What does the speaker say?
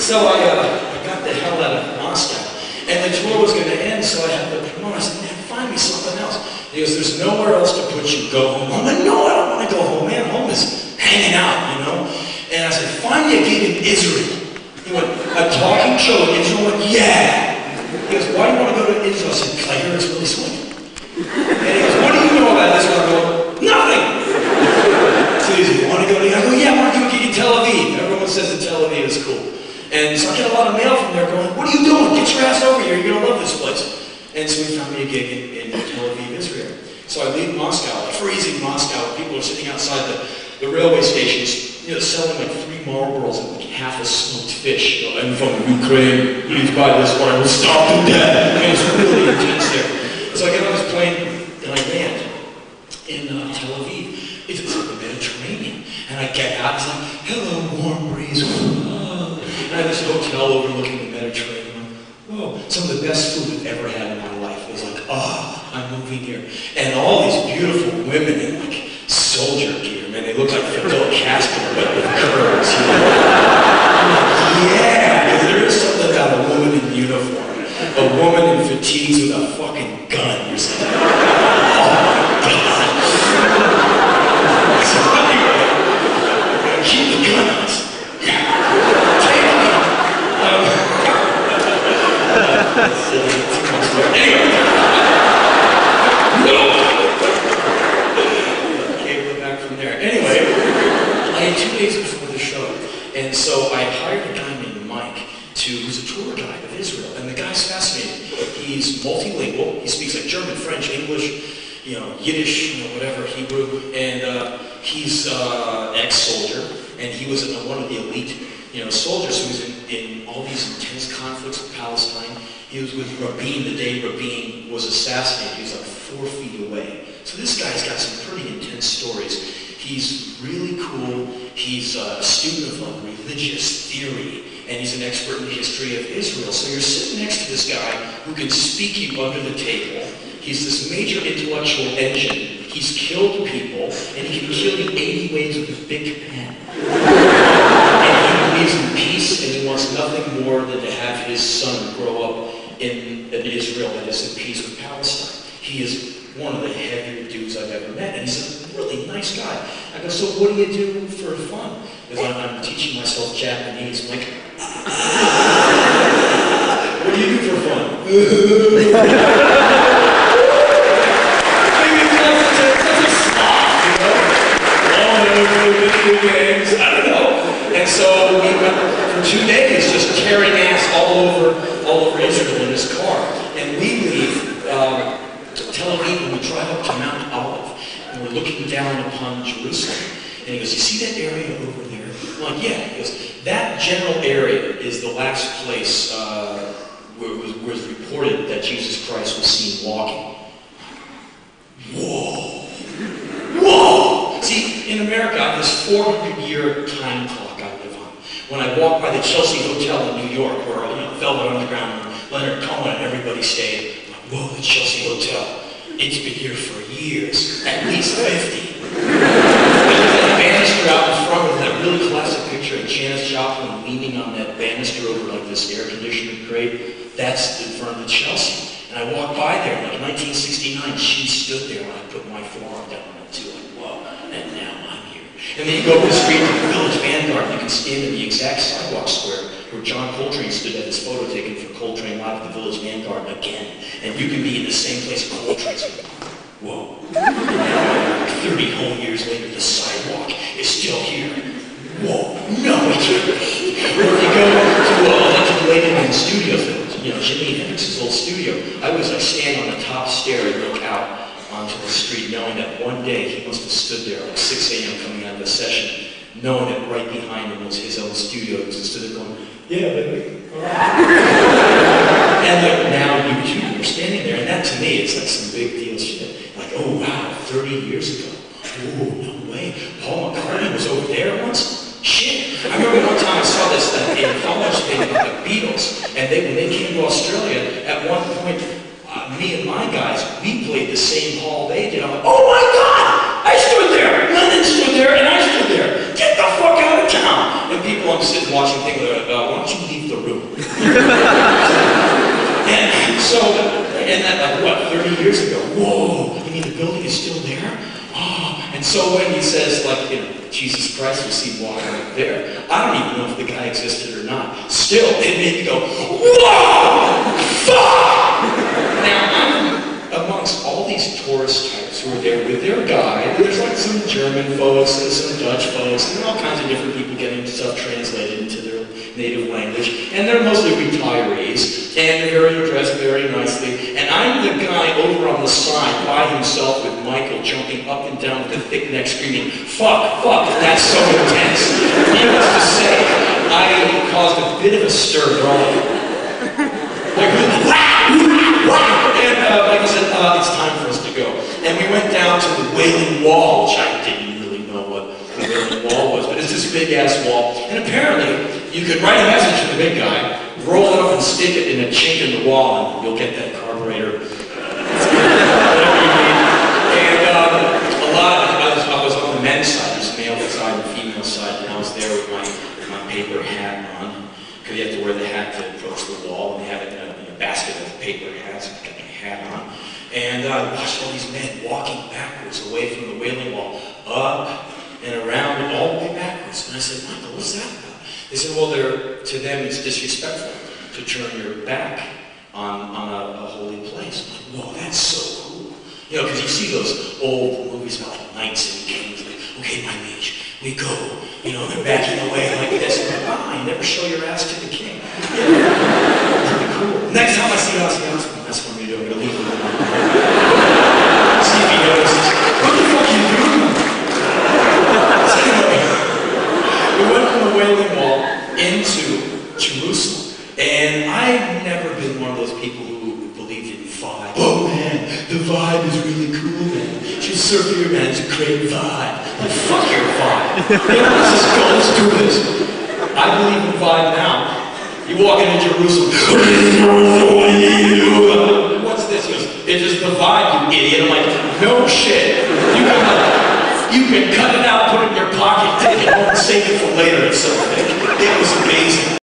So I got the hell out of Moscow, and the tour was going to end, so I had the promoter. I said, man, find me something else. He goes, there's nowhere else to put you. Go home. I'm like, no, I don't want to go home, man. Home is hanging out, you know? And I said, find me a gig in Israel. He went, a talking show in Israel? I went, yeah. He goes, why do you want to go to Israel? I said, I hear it's really sweet. And he goes, what do you know about Israel? I go, nothing. So he said, you want to go to Israel? I go, yeah, I want to do a gig in Tel Aviv. Everyone says that Tel Aviv is cool. And so I get a lot of mail from there going, what are you doing? Get your ass over here. You're going to love this place. And so he found me a gig in Tel Aviv, Israel. So I leave Moscow, freezing Moscow. People are sitting outside the railway stations, you know, selling like 3 Marlboros and like half a smoked fish. You know, I'm from Ukraine. Please buy this or I will starve to death. I mean, it's really intense there. So I get on this plane and I land in Tel Aviv. It's like the Mediterranean. And I get out, it's like, hello, warm breeze. And I have this hotel overlooking the Mediterranean. Whoa, some of the best food I've ever had in my life. It was like, I'm moving here. And all these beautiful women in like soldier gear, man, they look like Fidel Castro, but with curves, you know? Yeah, because there is something about a woman in uniform. A woman in fatigues with a fucking gun. You're saying, oh my God. So anyway, keep the guns. Anyway, no. Can't go back from there. Anyway, I had 2 days before the show, and so I hired a guy named Mike, who's a tour guide of Israel, and the guy's fascinating. He's multilingual. He speaks like German, French, English, you know, Yiddish, you know, whatever, Hebrew, and he's ex-soldier, and he was one of the elite, you know, soldiers who was in all these intense conflicts with Palestine. He was with Rabin the day Rabin was assassinated. He was like 4 feet away. So this guy's got some pretty intense stories. He's really cool. He's a student of like religious theory, and he's an expert in the history of Israel. So you're sitting next to this guy who can speak you under the table. He's this major intellectual engine. He's killed people, and he can kill you 80 ways with a big pen. And he believes in peace, and he wants nothing more than to have his son grow up in an Israel that is in peace with Palestine. He is one of the heavier dudes I've ever met, and he's a really nice guy. I go, so what do you do for fun? Because I'm teaching myself Japanese. I'm like, what do you do for fun? Video games, I don't know. And so we went for 2 days just tearing ass all over Israel in his car. And we leave Tel Aviv and we drive up to Mount Olive. And we're looking down upon Jerusalem. And he goes, you see that area over there? I'm like, yeah. He goes, that general area is the last place where it was reported that Jesus Christ was seen walking. Whoa. Whoa! See, in America, I have this 400-year time clock I live on. When I walk by the Chelsea Hotel in New York, where, you know, Velvet Underground, Leonard Cohen, and everybody stayed, I'm like, whoa, the Chelsea Hotel. It's been here for years, at least 50. There's that banister out in front of that really classic picture of Janis Joplin leaning on that banister over like this air conditioner crate. That's in front of the Chelsea. And I walked by there, like 1969, she stood there, and I put my forearm down on it too, like, whoa, and now I'm here. And then you go up the street to the Village Vanguard, and you can stand in the exact sidewalk square where John Coltrane stood at his photo taken for Coltrane Live at the Village Vanguard again. And you can be in the same place Coltrane's like, whoa. And now, 30 whole years later, the sidewalk is still here. Whoa, no, it can't be. Or if you go to Electric Ladyman Studios, you know, Jimi Hendrix's old studio, I always like stand on the top stair and look out onto the street, knowing that one day he must have stood there like 6 a.m. coming out of the session, knowing that right behind him was his own studio. He was stood there going, yeah, baby. And like now you too, you're standing there, and that to me, it's like some big deal shit. Like, oh wow, 30 years ago. Oh, no way. Paul McCartney was over there once? Shit. I remember one time I saw this anthology thing about the Beatles, and when they came to Australia, at one point, me and my guys, we played the same hall they did. I'm like, oh my God! I stood there! Lennon stood there, and I stood there! Get the fuck out of town! And people, I'm sitting watching things like, why don't you leave And so, and that like, what, 30 years ago? Whoa, you mean the building is still there? Oh, and so when he says, like, you know, Jesus Christ, we see walking up there, I don't even know if the guy existed or not. Still, it made me go, whoa, fuck! Now, I'm amongst all these tourist types who are there with their guide. There's like some German folks and some Dutch folks and all kinds of different people getting stuff translated into their native language. And they're mostly retirees, and they're very dressed very nicely. And I'm the guy over on the side by himself with Michael jumping up and down with the thick neck screaming, fuck, fuck, that's so intense. Needless to say, I caused a bit of a stir right. Like, and like I said, it's time for us to go. And we went down to the Wailing Wall, which I didn't really know what the Wailing Wall was, but it's this big-ass wall. And apparently, you could write a message to the big guy, roll it up and stick it in a chink in the wall, and you'll get that carburetor. Whatever you need. And a lot of, I was on the men's side, there's the male side and the female side, and I was there with my paper hat on, because you have to wear the hat to approach the wall, and they have it in a basket of paper hats, and I got my hat on. And I watched all these men walking backwards away from the Wailing Wall, up and around and all the way backwards. And I said, Michael, what's that about? They said, well, to them it's disrespectful to turn your back on a holy place. I'm like, whoa, that's so cool. You know, because you see those old movies about knights and kings, like, okay, my liege, we go. You know, they're backing away like this. I'm like, ah, you never show your ass to the king. Yeah. Pretty cool. Next time I see Ozzy Osbourne, that's what I'm going to do. I'm going to leave him alone. See if he notices. What the fuck are you doing? So anyway, we went from the Wailing Wall into Jerusalem. And I've never been one of those people who believed in vibe. Oh man, the vibe is really cool, man. She's surfing your man, it's a great vibe. Like, fuck your vibe. You know, let's just go, let's do this. I believe in vibe now. You walk into Jerusalem, what's this? He goes, it's just the vibe, you idiot. I'm like, no shit. You can cut it out, put it in your pocket, take it home, and save it for later or something. It was amazing.